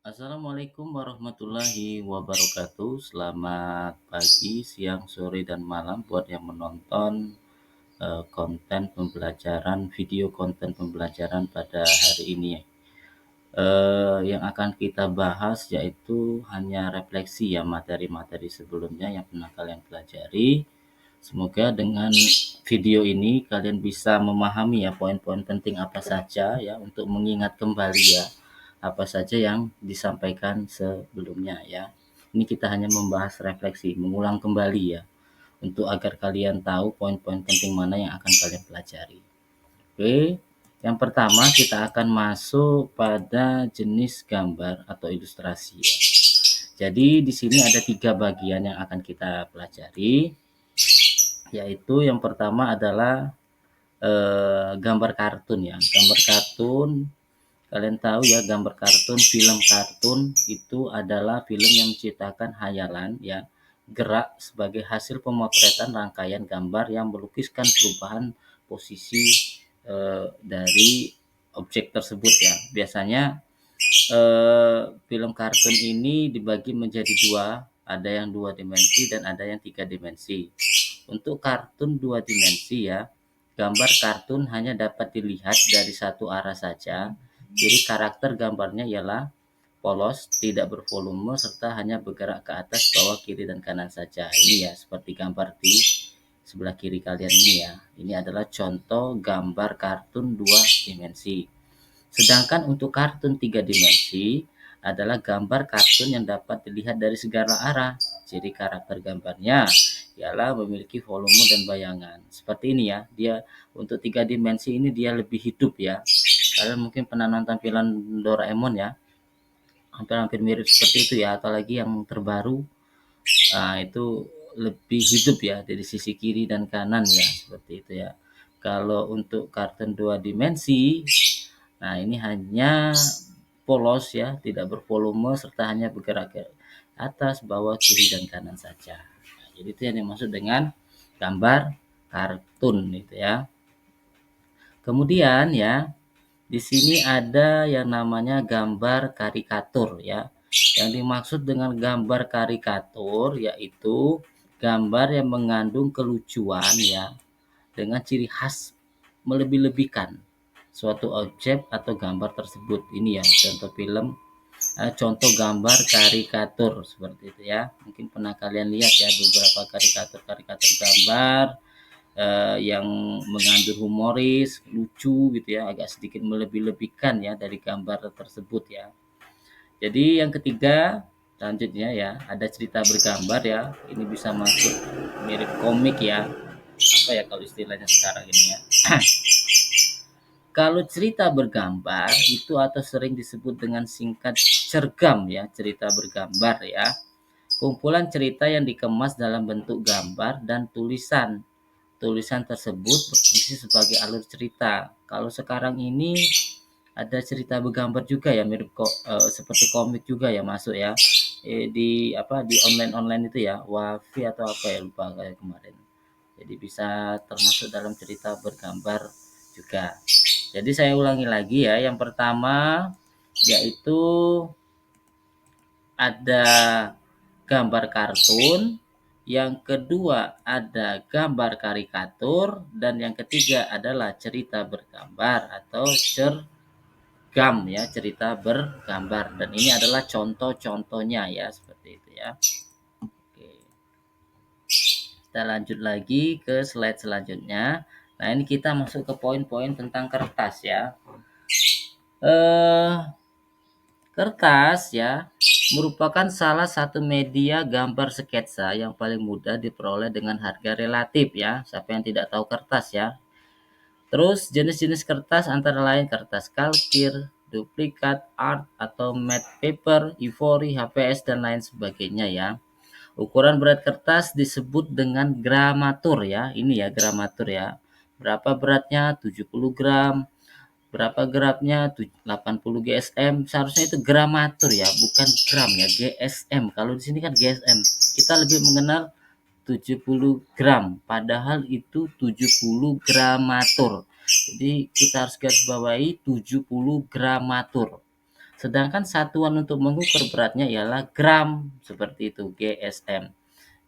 Assalamualaikum warahmatullahi wabarakatuh. Selamat pagi, siang, sore, dan malam buat yang menonton konten pembelajaran, video konten pembelajaran pada hari ini. Yang akan kita bahas yaitu hanya refleksi ya materi-materi sebelumnya yang pernah kalian pelajari. Semoga dengan video ini kalian bisa memahami ya poin-poin penting apa saja ya untuk mengingat kembali ya apa saja yang disampaikan sebelumnya ya. Ini kita hanya membahas refleksi, mengulang kembali ya untuk agar kalian tahu poin-poin penting mana yang akan kalian pelajari. Oke, yang pertama kita akan masuk pada jenis gambar atau ilustrasi ya. Jadi di sini ada 3 bagian yang akan kita pelajari, yaitu yang pertama adalah gambar kartun ya. Gambar kartun, kalian tahu ya, gambar kartun, film kartun itu adalah film yang menciptakan hayalan ya, gerak sebagai hasil pemotretan rangkaian gambar yang melukiskan perubahan posisi dari objek tersebut ya. Biasanya film kartun ini dibagi menjadi dua, ada yang 2 dimensi dan ada yang 3 dimensi. Untuk kartun 2 dimensi ya, gambar kartun hanya dapat dilihat dari satu arah saja. Jadi karakter gambarnya ialah polos, tidak bervolume, serta hanya bergerak ke atas, bawah, kiri, dan kanan saja. Ini ya, seperti gambar di sebelah kiri kalian ini ya. Ini adalah contoh gambar kartun 2 dimensi. Sedangkan untuk kartun 3 dimensi adalah gambar kartun yang dapat dilihat dari segala arah. Jadi karakter gambarnya ialah memiliki volume dan bayangan. Seperti ini ya, dia untuk 3 dimensi ini dia lebih hidup ya. Kalian mungkin pernah nonton film Doraemon ya, hampir-hampir mirip seperti itu ya, atau lagi yang terbaru, itu lebih hidup ya dari sisi kiri dan kanan ya, seperti itu ya. Kalau untuk kartun 2 dimensi, nah ini hanya polos ya, tidak bervolume serta hanya bergerak ke atas, bawah, kiri, dan kanan saja. Nah, jadi itu yang dimaksud dengan gambar kartun itu ya. Kemudian ya, di sini ada yang namanya gambar karikatur ya. Yang dimaksud dengan gambar karikatur yaitu gambar yang mengandung kelucuan ya, dengan ciri khas melebih-lebihkan suatu objek atau gambar tersebut. Ini ya contoh film, contoh gambar karikatur seperti itu ya. Mungkin pernah kalian lihat ya beberapa karikatur-karikatur gambar yang mengandung humoris, lucu gitu ya, agak sedikit melebih-lebihkan ya dari gambar tersebut ya. Jadi yang ketiga selanjutnya ya, ada cerita bergambar ya. Ini bisa masuk mirip komik ya. Apa ya kalau istilahnya sekarang ini ya. Kalau cerita bergambar itu atau sering disebut dengan singkat cergam ya, cerita bergambar ya. Kumpulan cerita yang dikemas dalam bentuk gambar dan tulisan. Tulisan tersebut berfungsi sebagai alur cerita. Kalau sekarang ini ada cerita bergambar juga ya, mirip kok seperti komik juga ya masuk ya. Di apa di online-online itu ya, Wafi atau apa ya lupa kayak kemarin. Jadi bisa termasuk dalam cerita bergambar juga. Jadi saya ulangi lagi ya. Yang pertama yaitu ada gambar kartun, yang kedua ada gambar karikatur, dan yang ketiga adalah cerita bergambar atau cergam ya, cerita bergambar. Dan ini adalah contoh-contohnya ya, seperti itu ya. Oke. Kita lanjut lagi ke slide selanjutnya. Nah, ini kita masuk ke poin-poin tentang kertas ya. Kertas ya merupakan salah satu media gambar sketsa yang paling mudah diperoleh dengan harga relatif ya. Siapa yang tidak tahu kertas ya. Terus jenis-jenis kertas antara lain kertas kalkir, duplikat, art atau matte paper, ivory, HPS dan lain sebagainya ya. Ukuran berat kertas disebut dengan gramatur ya. Ini ya gramatur ya. Berapa beratnya? 70 gram. Berapa gramnya? 80 GSM. Seharusnya itu gramatur ya, bukan gram ya, GSM. Kalau di sini kan GSM. Kita lebih mengenal 70 gram, padahal itu 70 gramatur. Jadi kita harus garis bawahi 70 gramatur. Sedangkan satuan untuk mengukur beratnya ialah gram, seperti itu, GSM.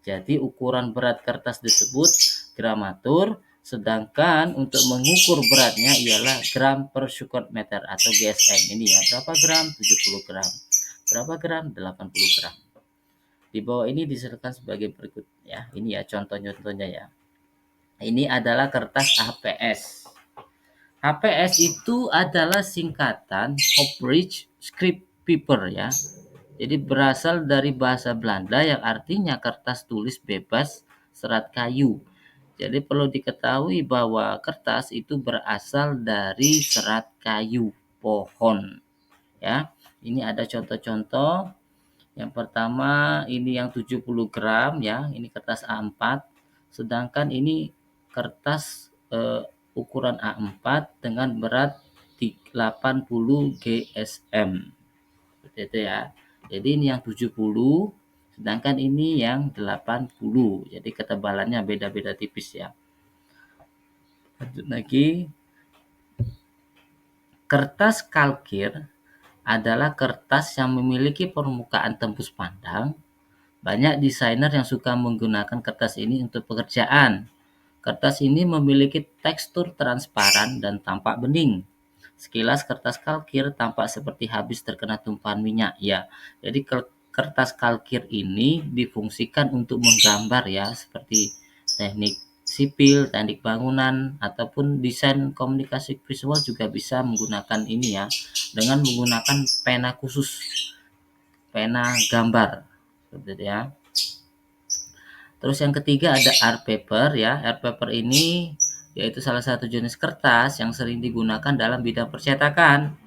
Jadi ukuran berat kertas disebut gramatur, sedangkan untuk mengukur beratnya ialah gram per square meter atau GSM. Ini ya, berapa gram? 70 gram. Berapa gram? 80 gram. Di bawah ini disertakan sebagai berikut ya. Ini ya contoh-contohnya ya. Ini adalah kertas HPS. HPS itu adalah singkatan Hoopbridge Script Paper ya. Jadi berasal dari bahasa Belanda yang artinya kertas tulis bebas serat kayu. Jadi perlu diketahui bahwa kertas itu berasal dari serat kayu pohon ya. Ini ada contoh-contoh. Yang pertama ini yang 70 gram ya, ini kertas A4. Sedangkan ini kertas ukuran A4 dengan berat 80 GSM. Seperti itu ya. Jadi ini yang 70, sedangkan ini yang 80. Jadi ketebalannya beda-beda tipis ya. Lanjut lagi. Kertas kalkir adalah kertas yang memiliki permukaan tembus pandang. Banyak desainer yang suka menggunakan kertas ini untuk pekerjaan. Kertas ini memiliki tekstur transparan dan tampak bening. Sekilas kertas kalkir tampak seperti habis terkena tumpahan minyak ya. Jadi kertas kalkir ini difungsikan untuk menggambar ya, seperti teknik sipil, teknik bangunan ataupun desain komunikasi visual juga bisa menggunakan ini ya, dengan menggunakan pena khusus, pena gambar seperti itu ya. Terus yang ketiga ada art paper ya. Art paper ini yaitu salah satu jenis kertas yang sering digunakan dalam bidang percetakan.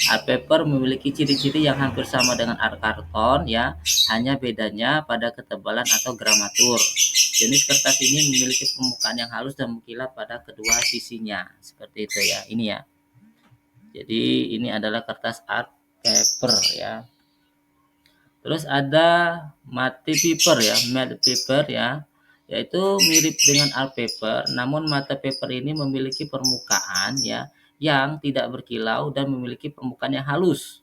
Art paper memiliki ciri-ciri yang hampir sama dengan art karton ya, hanya bedanya pada ketebalan atau gramatur. Jenis kertas ini memiliki permukaan yang halus dan mengkilap pada kedua sisinya. Seperti itu ya. Ini ya. Jadi ini adalah kertas art paper ya. Terus ada matte paper ya, matte paper ya, yaitu mirip dengan art paper, namun matte paper ini memiliki permukaan ya yang tidak berkilau dan memiliki permukaan yang halus.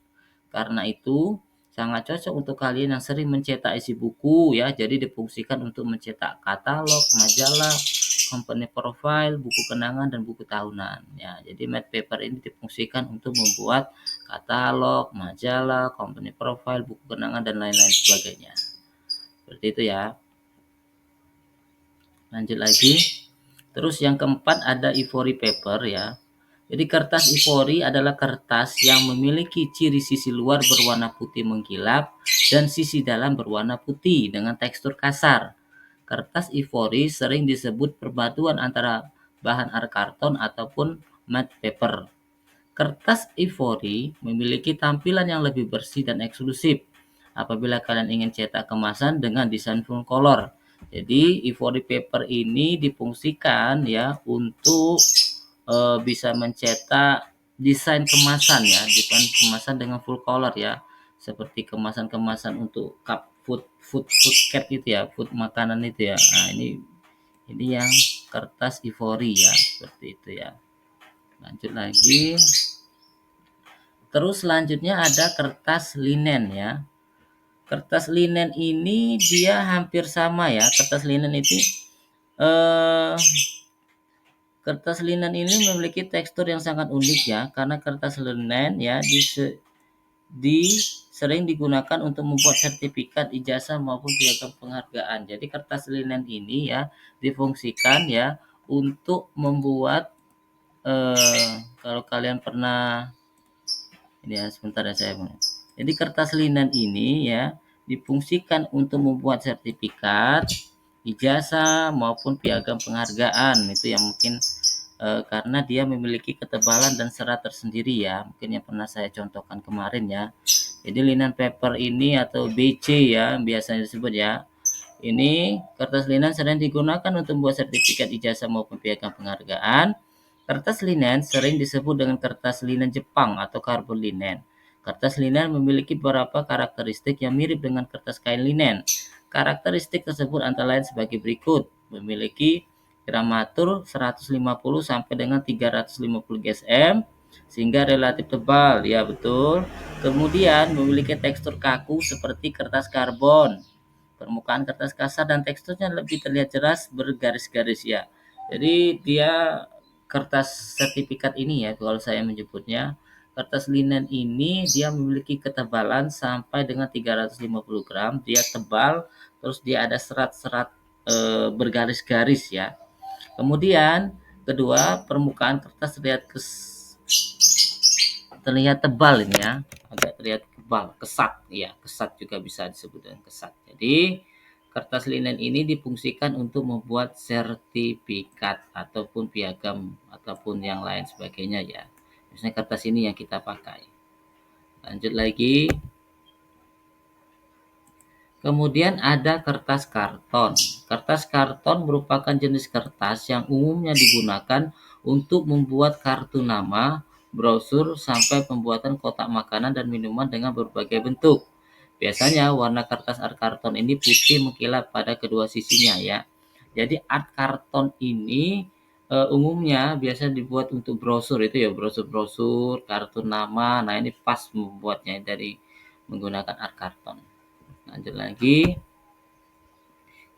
Karena itu sangat cocok untuk kalian yang sering mencetak isi buku ya, jadi difungsikan untuk mencetak katalog, majalah, company profile, buku kenangan dan buku tahunan ya. Jadi matte paper ini difungsikan untuk membuat katalog, majalah, company profile, buku kenangan dan lain-lain sebagainya. Seperti itu ya. Lanjut lagi. Terus yang keempat ada ivory paper ya. Jadi kertas ivory adalah kertas yang memiliki ciri sisi luar berwarna putih mengkilap dan sisi dalam berwarna putih dengan tekstur kasar. Kertas ivory sering disebut perpaduan antara bahan art karton ataupun matte paper. Kertas ivory memiliki tampilan yang lebih bersih dan eksklusif apabila kalian ingin cetak kemasan dengan desain full color. Jadi ivory paper ini difungsikan ya untuk bisa mencetak desain kemasan ya, desain kemasan dengan full color ya, seperti kemasan-kemasan untuk cup food card itu ya, food makanan itu ya. Nah ini yang kertas ivory ya, seperti itu ya. Lanjut lagi. Terus selanjutnya ada kertas linen ya. Kertas linen ini dia hampir sama ya. Eh, Kertas linen ini memiliki tekstur yang sangat unik ya, karena kertas linen ya sering digunakan untuk membuat sertifikat, ijazah maupun piagam penghargaan. Jadi kertas linen ini ya difungsikan ya untuk membuat kalau kalian pernah ini ya, sebentar ya saya. Jadi kertas linen ini ya difungsikan untuk membuat sertifikat, ijazah maupun piagam penghargaan. Itu yang mungkin karena dia memiliki ketebalan dan serat tersendiri ya, mungkin yang pernah saya contohkan kemarin ya. Jadi linen paper ini atau BC ya biasanya disebut ya, ini kertas linen sering digunakan untuk membuat sertifikat, ijazah maupun piagam penghargaan. Kertas linen sering disebut dengan kertas linen Jepang atau carbon linen. Kertas linen memiliki beberapa karakteristik yang mirip dengan kertas kain linen. Karakteristik tersebut antara lain sebagai berikut: memiliki gramatur 150 sampai dengan 350 GSM, sehingga relatif tebal, ya betul. Kemudian memiliki tekstur kaku seperti kertas karbon. Permukaan kertas kasar dan teksturnya lebih terlihat jelas bergaris-garis ya. Jadi dia kertas sertifikat ini ya kalau saya menyebutnya. Kertas linen ini dia memiliki ketebalan sampai dengan 350 gram. Dia tebal, terus dia ada serat-serat bergaris-garis ya. Kemudian kedua, permukaan kertas terlihat tebal ini ya, agak terlihat tebal, kesat ya, kesat juga bisa disebut dengan kesat. Jadi kertas linen ini difungsikan untuk membuat sertifikat ataupun piagam ataupun yang lain sebagainya ya. Misalnya kertas ini yang kita pakai. Lanjut lagi. Kemudian ada kertas karton. Kertas karton merupakan jenis kertas yang umumnya digunakan untuk membuat kartu nama, brosur, sampai pembuatan kotak makanan dan minuman dengan berbagai bentuk. Biasanya warna kertas art karton ini putih mengkilap pada kedua sisinya ya. Jadi art karton ini umumnya biasa dibuat untuk brosur itu ya, brosur-brosur, kartu nama. Nah, ini pas membuatnya dari menggunakan art karton. Lanjut lagi,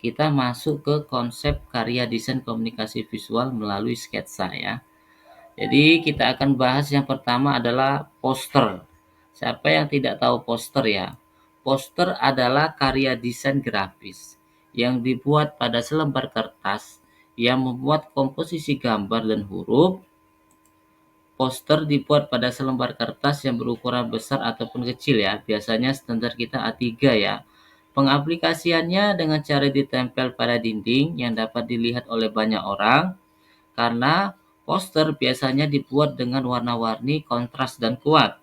kita masuk ke konsep karya desain komunikasi visual melalui sketsa ya. Jadi kita akan bahas yang pertama adalah poster. Siapa yang tidak tahu poster ya? Poster adalah karya desain grafis yang dibuat pada selembar kertas yang membuat komposisi gambar dan huruf. Poster dibuat pada selembar kertas yang berukuran besar ataupun kecil ya. Biasanya standar kita A3 ya. Pengaplikasiannya dengan cara ditempel pada dinding yang dapat dilihat oleh banyak orang, karena poster biasanya dibuat dengan warna-warni, kontras, dan kuat.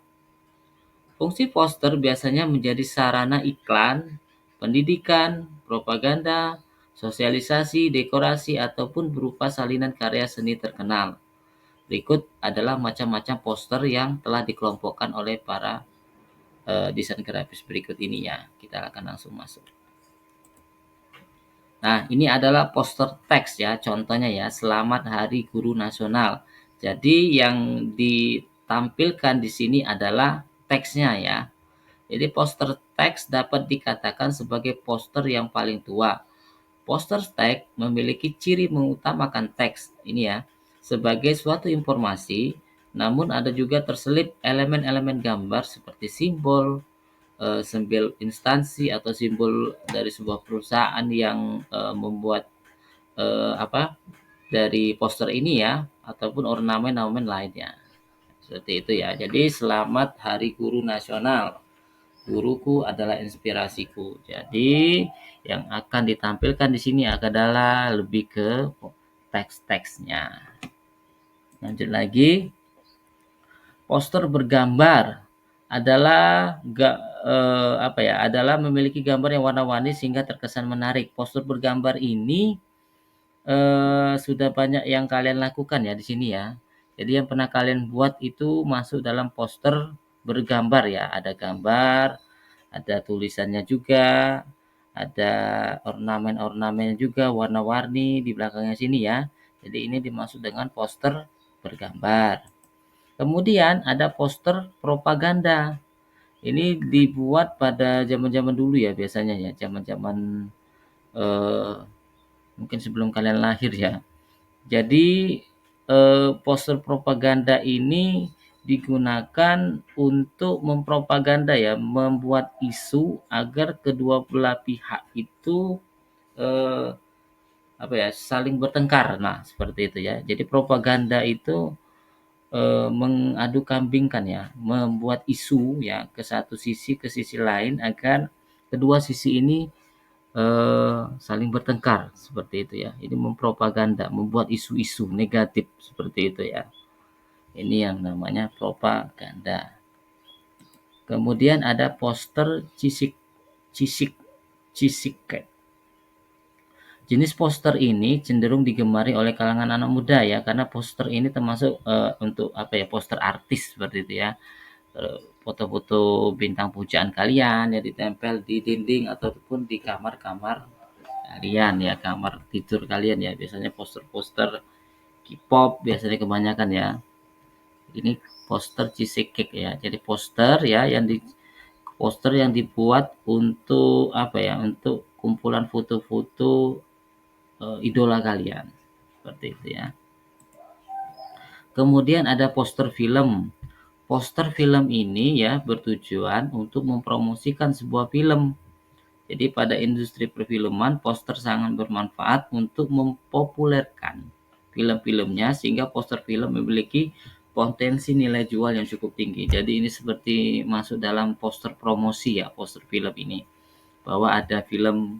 Fungsi poster biasanya menjadi sarana iklan, pendidikan, propaganda, sosialisasi, dekorasi, ataupun berupa salinan karya seni terkenal. Berikut adalah macam-macam poster yang telah dikelompokkan oleh para desain grafis berikut ini ya. Kita akan langsung masuk. Nah, ini adalah poster teks ya, contohnya ya, Selamat Hari Guru Nasional. Jadi yang ditampilkan di sini adalah teksnya ya. Jadi poster teks dapat dikatakan sebagai poster yang paling tua. Poster teks memiliki ciri mengutamakan teks ini ya sebagai suatu informasi, namun ada juga terselip elemen-elemen gambar seperti simbol, simbol instansi atau simbol dari sebuah perusahaan yang membuat apa dari poster ini ya, ataupun ornamen-ornamen lainnya. Seperti itu ya. Jadi selamat Hari Guru Nasional. Guruku adalah inspirasiku. Jadi yang akan ditampilkan di sini adalah lebih ke teks-teksnya. Lanjut lagi. Poster bergambar adalah adalah memiliki gambar yang warna-warni sehingga terkesan menarik. Poster bergambar ini sudah banyak yang kalian lakukan ya di sini ya. Jadi yang pernah kalian buat itu masuk dalam poster bergambar ya. Ada gambar, ada tulisannya juga, ada ornamen-ornamen juga warna-warni di belakangnya sini ya. Jadi ini dimaksud dengan poster bergambar. Kemudian ada poster propaganda. Ini dibuat pada zaman-zaman dulu ya biasanya ya, zaman-zaman eh, mungkin sebelum kalian lahir ya. Jadi poster propaganda ini digunakan untuk mempropaganda ya, membuat isu agar kedua belah pihak itu eh, saling bertengkar. Nah, seperti itu ya. Jadi propaganda itu mengadu kambingkan ya, membuat isu ya ke satu sisi ke sisi lain agar kedua sisi ini saling bertengkar seperti itu ya. Ini mempropaganda, membuat isu-isu negatif seperti itu ya. Ini yang namanya propaganda. Kemudian ada poster cisik cisik. Jenis poster ini cenderung digemari oleh kalangan anak muda ya, karena poster ini termasuk untuk poster artis seperti itu ya. Foto-foto bintang pujaan kalian yang ditempel di dinding ataupun di kamar-kamar kalian ya, kamar tidur kalian ya. Biasanya poster-poster K-pop biasanya kebanyakan ya. Ini poster cheesecake ya. Jadi poster ya yang dibuat untuk apa ya? Untuk kumpulan foto-foto idola kalian. Seperti itu ya. Kemudian ada poster film. Poster film ini ya bertujuan untuk mempromosikan sebuah film. Jadi pada industri perfilman, poster sangat bermanfaat untuk mempopulerkan film-filmnya sehingga poster film memiliki potensi nilai jual yang cukup tinggi. Jadi ini seperti masuk dalam poster promosi ya, poster film ini. Bahwa ada film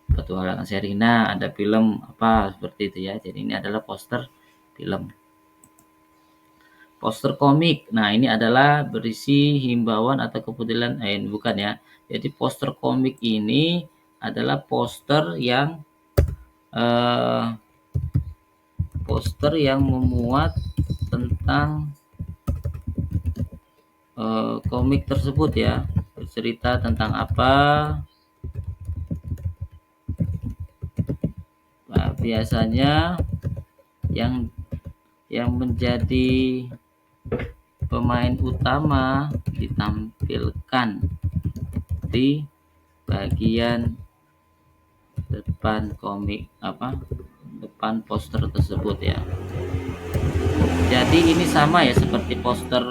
Petualangan Sherina, ada film apa seperti itu ya. Jadi ini adalah poster film. Poster komik. Nah, ini adalah berisi himbauan atau kepedulian bukan ya. Jadi poster komik ini adalah eh, poster yang memuat tentang komik tersebut ya. Bercerita tentang apa? Nah, biasanya yang menjadi pemain utama ditampilkan di bagian depan komik depan poster tersebut ya. Jadi ini sama ya seperti poster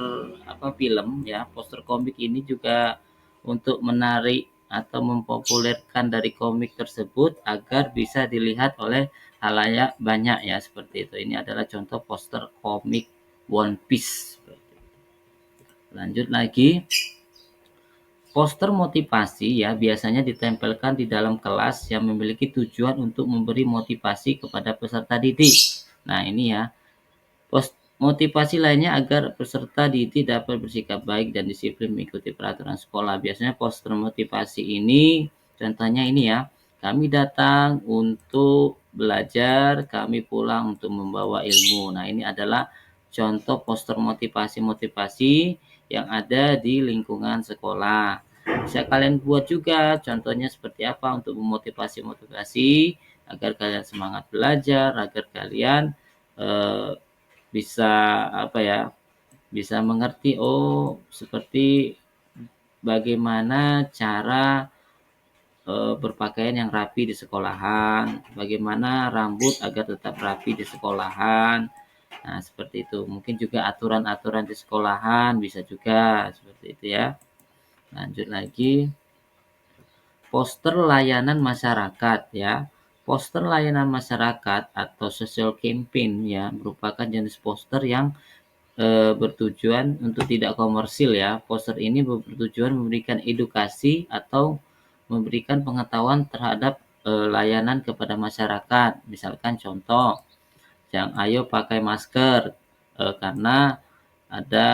film ya. Poster komik ini juga untuk menarik atau mempopulerkan dari komik tersebut agar bisa dilihat oleh halayak banyak ya, seperti itu. Ini adalah contoh poster komik One Piece. Lanjut lagi. Poster motivasi ya biasanya ditempelkan di dalam kelas yang memiliki tujuan untuk memberi motivasi kepada peserta didik. Nah, ini ya. Motivasi lainnya agar peserta didik dapat bersikap baik dan disiplin mengikuti peraturan sekolah. Biasanya poster motivasi ini, contohnya ini ya, kami datang untuk belajar, kami pulang untuk membawa ilmu. Nah, ini adalah contoh poster motivasi-motivasi yang ada di lingkungan sekolah. Bisa kalian buat juga, contohnya seperti apa untuk memotivasi-motivasi agar kalian semangat belajar, agar kalian eh, bisa bisa mengerti seperti bagaimana cara berpakaian yang rapi di sekolahan, bagaimana rambut agar tetap rapi di sekolahan. Nah, seperti itu. Mungkin juga aturan-aturan di sekolahan bisa juga seperti itu ya. Lanjut lagi. Poster layanan masyarakat ya. Poster layanan masyarakat atau social campaign ya merupakan jenis poster yang bertujuan untuk tidak komersil ya. Poster ini bertujuan memberikan edukasi atau memberikan pengetahuan terhadap layanan kepada masyarakat. Misalkan contoh, yang ayo pakai masker karena ada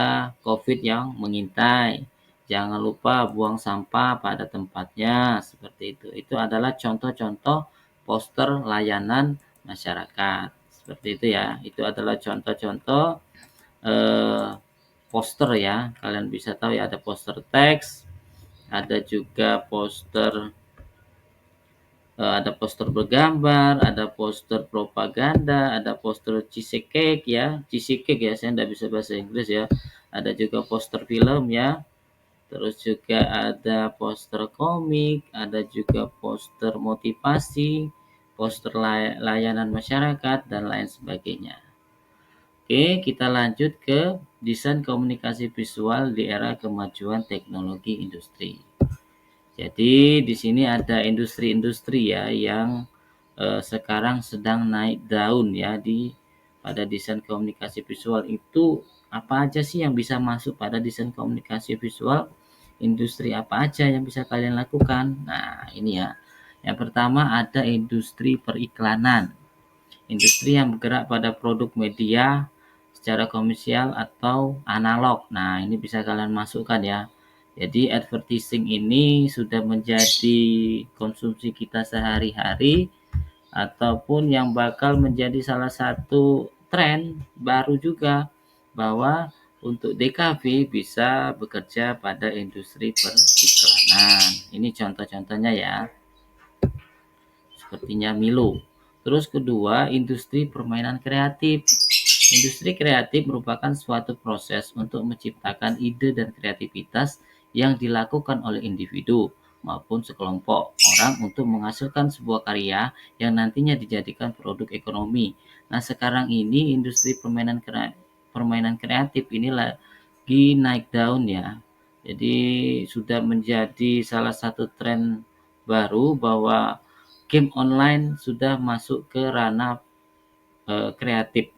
COVID yang mengintai. Jangan lupa buang sampah pada tempatnya, seperti itu. Itu adalah contoh-contoh poster layanan masyarakat. Seperti itu ya. Itu adalah contoh-contoh eh, poster ya. Kalian bisa tahu ya, ada poster teks, ada juga ada poster bergambar, ada poster propaganda, ada poster cheesecake ya. Cheesecake ya, saya tidak bisa bahasa Inggris ya. Ada juga poster film ya. Terus juga ada poster komik, ada juga poster motivasi, poster layanan masyarakat dan lain sebagainya. Oke, kita lanjut ke desain komunikasi visual di era kemajuan teknologi industri. Jadi di sini ada industri-industri ya yang sekarang sedang naik daun ya pada desain komunikasi visual. Itu apa aja sih yang bisa masuk pada desain komunikasi visual? Industri apa aja yang bisa kalian lakukan? Nah, ini ya. Yang pertama ada industri periklanan. Industri yang bergerak pada produk media secara komersial atau analog. Nah, ini bisa kalian masukkan ya. Jadi advertising ini sudah menjadi konsumsi kita sehari-hari ataupun yang bakal menjadi salah satu tren baru juga bahwa untuk DKV bisa bekerja pada industri periklanan. Ini contoh-contohnya ya, sepertinya Milo. Terus kedua, industri permainan kreatif. Industri kreatif merupakan suatu proses untuk menciptakan ide dan kreativitas yang dilakukan oleh individu maupun sekelompok orang untuk menghasilkan sebuah karya yang nantinya dijadikan produk ekonomi. Nah, sekarang ini industri permainan kreatif ini lagi naik daun ya. Jadi sudah menjadi salah satu tren baru bahwa game online sudah masuk ke ranah kreatif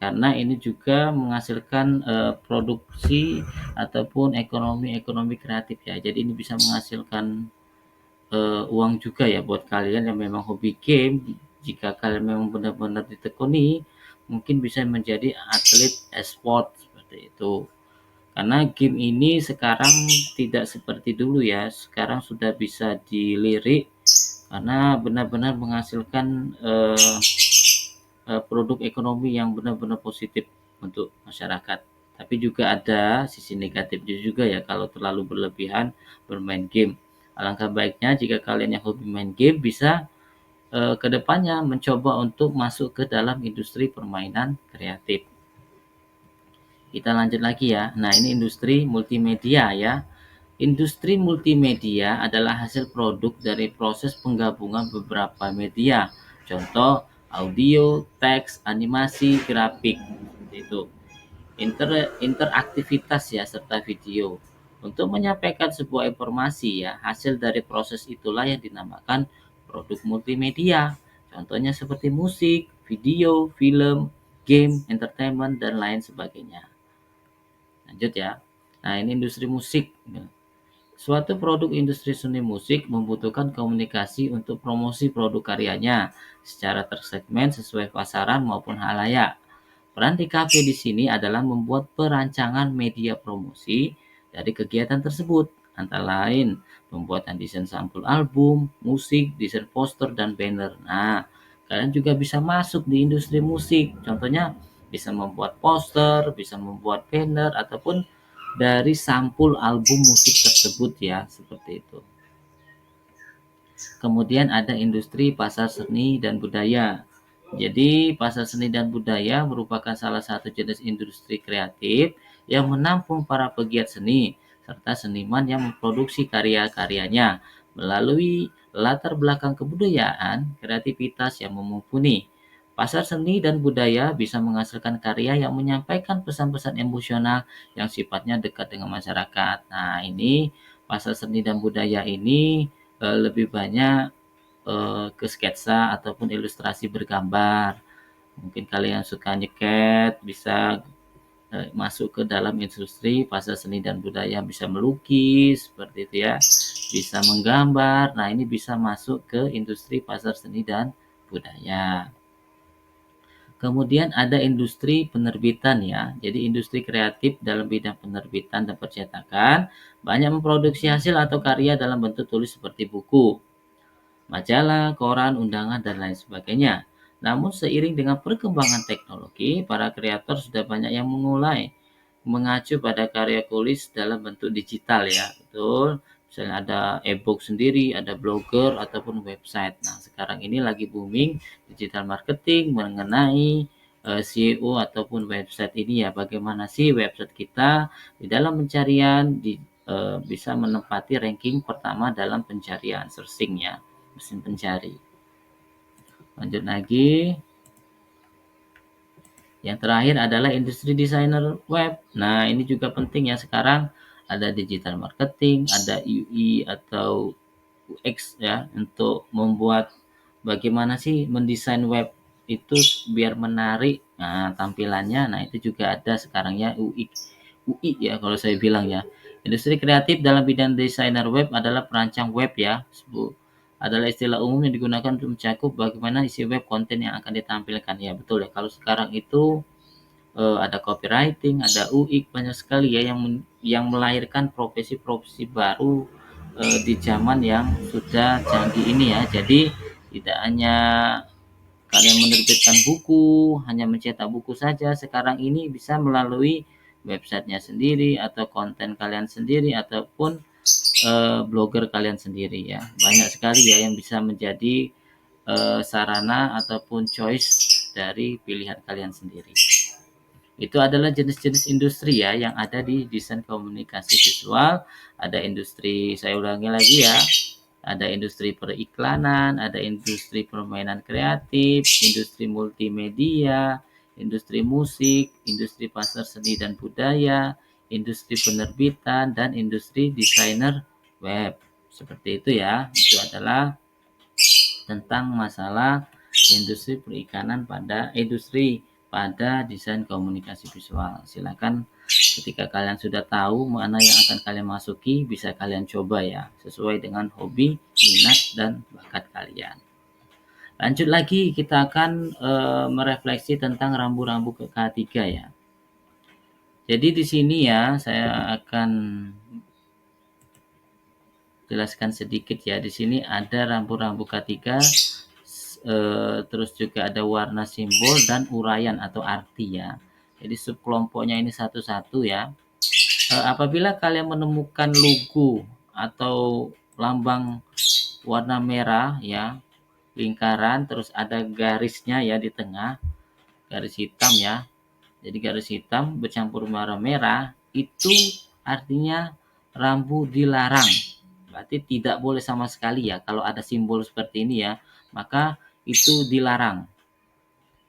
karena ini juga menghasilkan produksi ataupun ekonomi kreatif ya. Jadi ini bisa menghasilkan uang juga ya buat kalian yang memang hobi game. Jika kalian memang benar-benar ditekuni, mungkin bisa menjadi atlet e-sport seperti itu. Karena game ini sekarang tidak seperti dulu ya. Sekarang sudah bisa dilirik karena benar-benar menghasilkan produk ekonomi yang benar-benar positif untuk masyarakat. Tapi juga ada sisi negatifnya juga ya kalau terlalu berlebihan bermain game. Alangkah baiknya jika kalian yang hobi main game bisa ke depannya mencoba untuk masuk ke dalam industri permainan kreatif. Kita lanjut lagi ya. Nah, ini industri multimedia ya. Industri multimedia adalah hasil produk dari proses penggabungan beberapa media. Contoh audio, teks, animasi, grafik. Seperti itu. Interaktivitas ya serta video. Untuk menyampaikan sebuah informasi ya, hasil dari proses itulah yang dinamakan produk multimedia. Contohnya seperti musik, video, film, game, entertainment, dan lain sebagainya. Lanjut ya. Nah, ini industri musik. Suatu produk industri seni musik membutuhkan komunikasi untuk promosi produk karyanya secara tersegmen sesuai pasaran maupun halayak. Peran DKP di sini adalah membuat perancangan media promosi dari kegiatan tersebut, antara lain pembuatan desain sampul album, musik, desain poster, dan banner. Nah, kalian juga bisa masuk di industri musik. Contohnya bisa membuat poster, bisa membuat banner, ataupun dari sampul album musik tersebut ya, seperti itu. Kemudian ada industri pasar seni dan budaya. Jadi pasar seni dan budaya merupakan salah satu jenis industri kreatif yang menampung para pegiat seni serta seniman yang memproduksi karya-karyanya melalui latar belakang kebudayaan, kreativitas yang mumpuni. Pasar seni dan budaya bisa menghasilkan karya yang menyampaikan pesan-pesan emosional yang sifatnya dekat dengan masyarakat. Nah, ini pasar seni dan budaya ini lebih banyak ke sketsa ataupun ilustrasi bergambar. Mungkin kalian yang suka nyeket bisa masuk ke dalam industri pasar seni dan budaya, bisa melukis seperti itu ya, bisa menggambar. Nah, ini bisa masuk ke industri pasar seni dan budaya. Kemudian ada industri penerbitan ya. Jadi industri kreatif dalam bidang penerbitan dan percetakan banyak memproduksi hasil atau karya dalam bentuk tulis seperti buku, majalah, koran, undangan, dan lain sebagainya. Namun seiring dengan perkembangan teknologi, para kreator sudah banyak yang memulai mengacu pada karya tulis dalam bentuk digital ya, betul. Misalnya ada e-book sendiri, ada blogger ataupun website. Nah, sekarang ini lagi booming digital marketing mengenai SEO ataupun website ini ya. Bagaimana sih website kita di dalam pencarian bisa menempati ranking pertama dalam pencarian searching ya, mesin pencari. Lanjut lagi. Yang terakhir adalah industri desainer web. Nah, ini juga penting ya sekarang ada digital marketing, ada UI atau UX ya untuk membuat bagaimana sih mendesain web itu biar menarik tampilannya. Nah, itu juga ada sekarang ya UI ya kalau saya bilang ya. Industri kreatif dalam bidang desainer web adalah perancang web ya. Adalah istilah umum yang digunakan untuk mencakup bagaimana isi web konten yang akan ditampilkan. Ya, betul ya. Kalau sekarang itu ada copywriting, ada UX, banyak sekali ya yang melahirkan profesi-profesi baru di zaman yang sudah canggih ini ya. Jadi tidak hanya kalian menerbitkan buku, hanya mencetak buku saja. Sekarang ini bisa melalui websitenya sendiri atau konten kalian sendiri ataupun blogger kalian sendiri ya. Banyak sekali ya yang bisa menjadi sarana ataupun choice dari pilihan kalian sendiri. Itu adalah jenis-jenis industri ya yang ada di desain komunikasi visual. Ada industri, saya ulangi lagi ya, ada industri periklanan, ada industri permainan kreatif, industri multimedia, industri musik, industri pasar seni dan budaya, industri penerbitan, dan industri desainer web. Seperti itu ya. Itu adalah tentang masalah industri pada desain komunikasi visual. Silakan ketika kalian sudah tahu mana yang akan kalian masuki, bisa kalian coba ya, sesuai dengan hobi, minat, dan bakat kalian. Lanjut lagi, kita akan merefleksi tentang rambu-rambu K3 ya. Jadi di sini ya, saya akan jelaskan sedikit ya. Di sini ada rambu-rambu K3, terus juga ada warna simbol dan uraian atau arti ya. Jadi subkelompoknya ini satu-satu ya. Apabila kalian menemukan logo atau lambang warna merah ya, lingkaran, terus ada garisnya ya di tengah, garis hitam ya. Jadi garis hitam bercampur warna merah itu artinya rambu dilarang. Berarti tidak boleh sama sekali ya. Kalau ada simbol seperti ini ya, maka itu dilarang.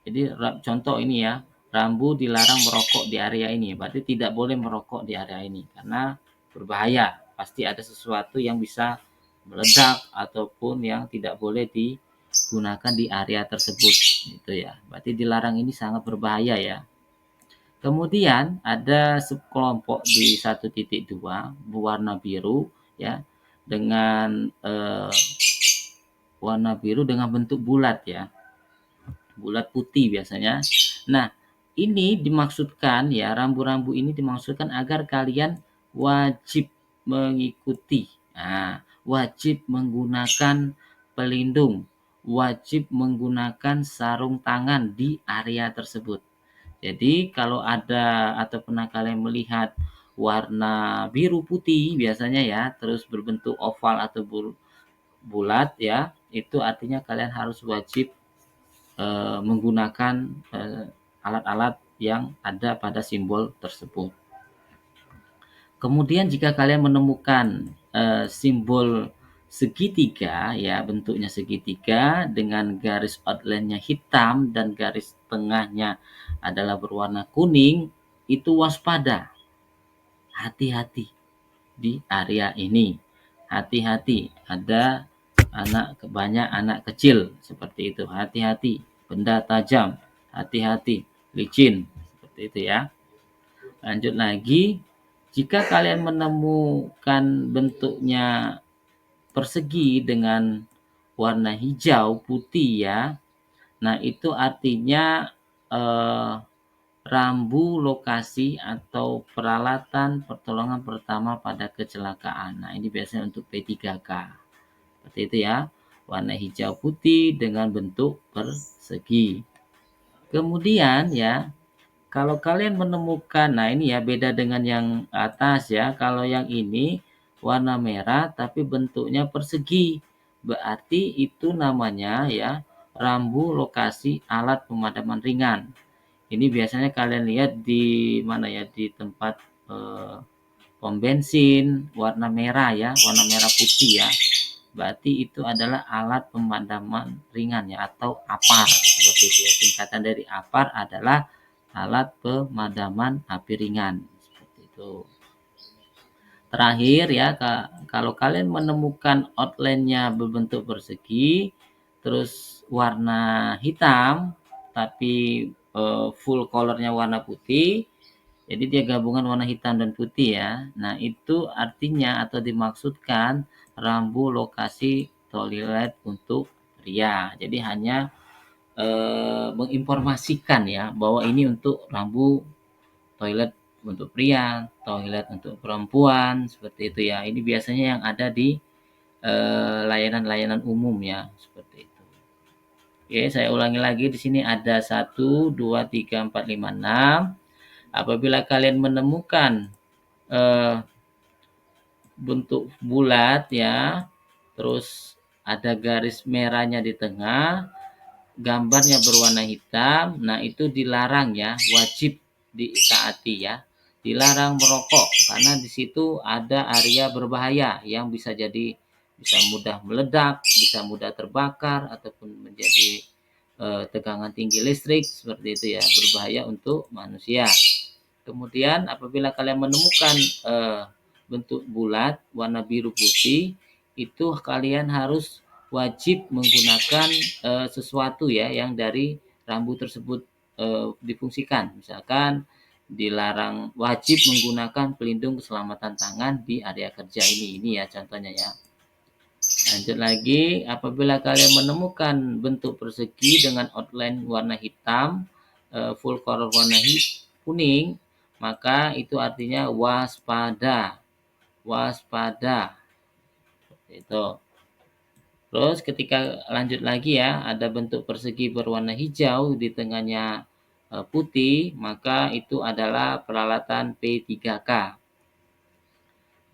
Jadi contoh ini ya, rambu dilarang merokok di area ini. Berarti tidak boleh merokok di area ini karena berbahaya. Pasti ada sesuatu yang bisa meledak ataupun yang tidak boleh digunakan di area tersebut gitu ya. Berarti dilarang ini sangat berbahaya ya. Kemudian ada subkelompok di 1.2 berwarna biru ya, dengan warna biru dengan bentuk bulat ya, bulat putih biasanya. Nah, ini dimaksudkan ya, rambu-rambu ini dimaksudkan agar kalian wajib mengikuti. Nah, wajib menggunakan pelindung, wajib menggunakan sarung tangan di area tersebut. Jadi kalau ada atau pernah kalian melihat warna biru putih biasanya ya, terus berbentuk oval atau bulat ya, itu artinya kalian harus wajib menggunakan alat-alat yang ada pada simbol tersebut. Kemudian jika kalian menemukan simbol segitiga ya, bentuknya segitiga dengan garis outline-nya hitam dan garis tengahnya adalah berwarna kuning, itu waspada. Hati-hati di area ini. Hati-hati, ada banyak anak kecil seperti itu. Hati-hati, benda tajam. Hati-hati, licin. Seperti itu ya. Lanjut lagi, jika kalian menemukan bentuknya persegi dengan warna hijau putih ya, nah itu artinya rambu lokasi atau peralatan pertolongan pertama pada kecelakaan. Nah ini biasanya untuk P3K. Seperti itu ya, warna hijau putih dengan bentuk persegi. Kemudian ya, kalau kalian menemukan, nah ini ya beda dengan yang atas ya. Kalau yang ini warna merah tapi bentuknya persegi. Berarti itu namanya ya rambu lokasi alat pemadaman ringan. Ini biasanya kalian lihat di mana ya, di tempat pom bensin warna merah ya, warna merah putih ya. Berarti itu adalah alat pemadaman ringan ya, atau APAR seperti itu ya. Singkatan dari APAR adalah alat pemadaman api ringan seperti itu. Terakhir ya, kalau kalian menemukan outline-nya berbentuk persegi, terus warna hitam, tapi full colornya warna putih, jadi dia gabungan warna hitam dan putih ya. Nah itu artinya atau dimaksudkan rambu lokasi toilet untuk pria. Jadi hanya menginformasikan ya bahwa ini untuk rambu toilet untuk pria, toilet untuk perempuan, seperti itu ya. Ini biasanya yang ada di layanan-layanan umum ya, seperti itu. Oke, saya ulangi lagi, di sini ada 1, 2, 3, 4, 5, 6. Apabila kalian menemukan bentuk bulat ya, terus ada garis merahnya di tengah, gambarnya berwarna hitam, nah itu dilarang ya, wajib ditaati ya. Dilarang merokok karena di situ ada area berbahaya yang bisa mudah meledak, bisa mudah terbakar ataupun menjadi tegangan tinggi listrik seperti itu ya, berbahaya untuk manusia. Kemudian apabila kalian menemukan bentuk bulat warna biru putih, itu kalian harus wajib menggunakan sesuatu ya yang dari rambu tersebut difungsikan. Misalkan dilarang wajib menggunakan pelindung keselamatan tangan di area kerja ini. Ini ya contohnya ya. Lanjut lagi, apabila kalian menemukan bentuk persegi dengan outline warna hitam, full color warna kuning, maka itu artinya waspada. Waspada. Itu. Terus ketika lanjut lagi ya, ada bentuk persegi berwarna hijau di tengahnya putih, maka itu adalah peralatan P3K.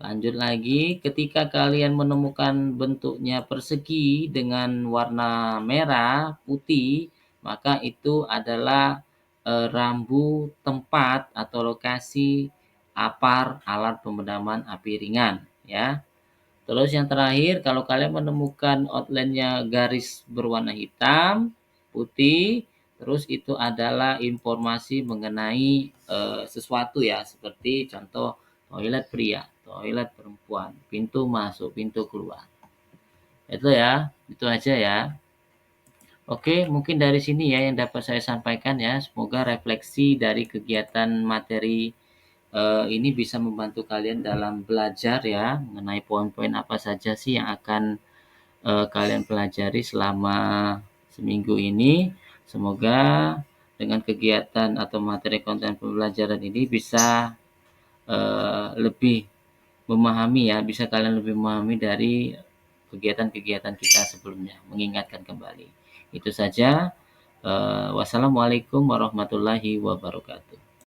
Lanjut lagi, ketika kalian menemukan bentuknya persegi dengan warna merah, putih, maka itu adalah rambu tempat atau lokasi APAR, alat pemadaman api ringan ya. Terus yang terakhir, kalau kalian menemukan outline-nya garis berwarna hitam, putih, terus itu adalah informasi mengenai sesuatu ya, seperti contoh toilet pria, toilet perempuan, pintu masuk, pintu keluar. Itu ya, itu aja ya. Oke, mungkin dari sini ya yang dapat saya sampaikan ya. Semoga refleksi dari kegiatan materi ini bisa membantu kalian dalam belajar ya mengenai poin-poin apa saja sih yang akan kalian pelajari selama seminggu ini. Semoga dengan kegiatan atau materi konten pembelajaran ini bisa lebih memahami ya, bisa kalian lebih memahami dari kegiatan-kegiatan kita sebelumnya, mengingatkan kembali. Itu saja. Wassalamualaikum warahmatullahi wabarakatuh.